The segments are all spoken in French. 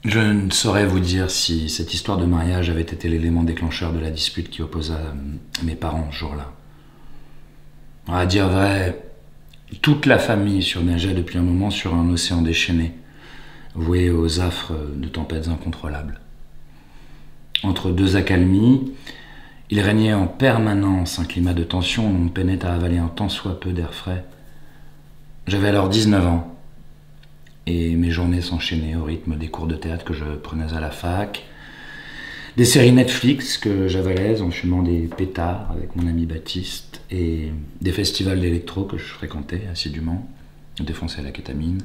Je ne saurais vous dire si cette histoire de mariage avait été l'élément déclencheur de la dispute qui opposa mes parents ce jour-là. À dire vrai, toute la famille surnageait depuis un moment sur un océan déchaîné, voué aux affres de tempêtes incontrôlables. Entre deux accalmies, il régnait en permanence un climat de tension où on peinait à avaler un tant soit peu d'air frais. J'avais alors 19 ans, et mes journées s'enchaînaient au rythme des cours de théâtre que je prenais à la fac, des séries Netflix que j'avalais en fumant des pétards avec mon ami Baptiste, et des festivals d'électro que je fréquentais assidûment, défoncé à la kétamine.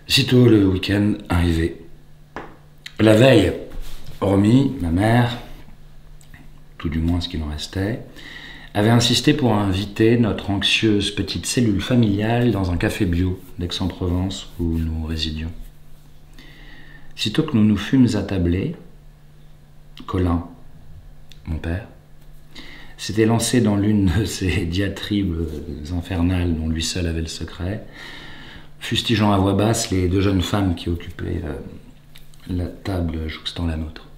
Sitôt le week-end arrivé. La veille, Romy, ma mère, tout du moins ce qu'il en restait, avait insisté pour inviter notre anxieuse petite cellule familiale dans un café bio d'Aix-en-Provence où nous résidions. Sitôt que nous nous fûmes attablés, Colin, mon père, s'était lancé dans l'une de ces diatribes infernales dont lui seul avait le secret, fustigeant à voix basse les deux jeunes femmes qui occupaient la table jouxtant la nôtre.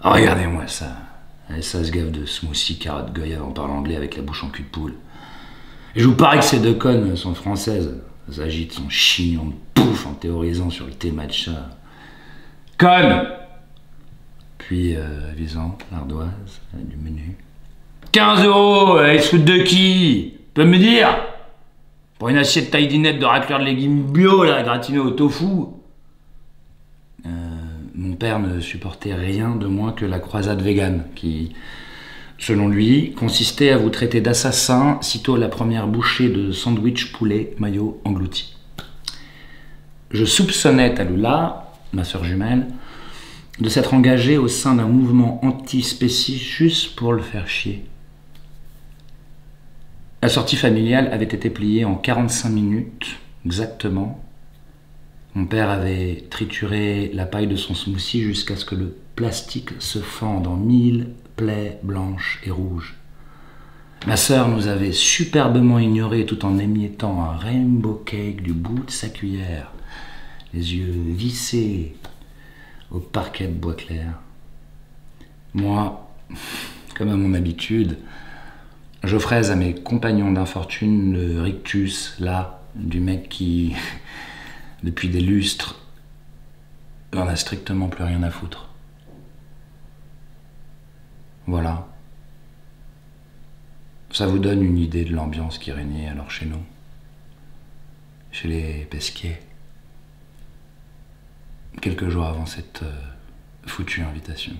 Oh, regardez-moi ça. Ça se gave de smoothie, carotte goyave en parlant anglais avec la bouche en cul de poule. Et je vous parie que ces deux connes sont françaises. Elles s'agitent son chignon de pouf en théorisant sur le thé matcha. Conne! Puis, avisant l'ardoise du menu. 15 €, ils se foutent de qui? Peut me dire? Pour une assiette taille dinette de raclure de légumes bio, là, gratinée au tofu. Mon père ne supportait rien de moins que la croisade végane, qui, selon lui, consistait à vous traiter d'assassin sitôt la première bouchée de sandwich poulet mayo englouti. Je soupçonnais Tallulah, ma sœur jumelle, de s'être engagée au sein d'un mouvement antispéciste juste pour le faire chier. La sortie familiale avait été pliée en 45 minutes, exactement. Mon père avait trituré la paille de son smoothie jusqu'à ce que le plastique se fende en 1000 plaies blanches et rouges. Ma sœur nous avait superbement ignorés tout en émiettant un rainbow cake du bout de sa cuillère, les yeux vissés au parquet de bois clair. Moi, comme à mon habitude, j'offrais à mes compagnons d'infortune le rictus, là, du mec qui, depuis des lustres, n'en a strictement plus rien à foutre. Voilà. Ça vous donne une idée de l'ambiance qui régnait alors chez nous, chez les Pesquier, quelques jours avant cette foutue invitation.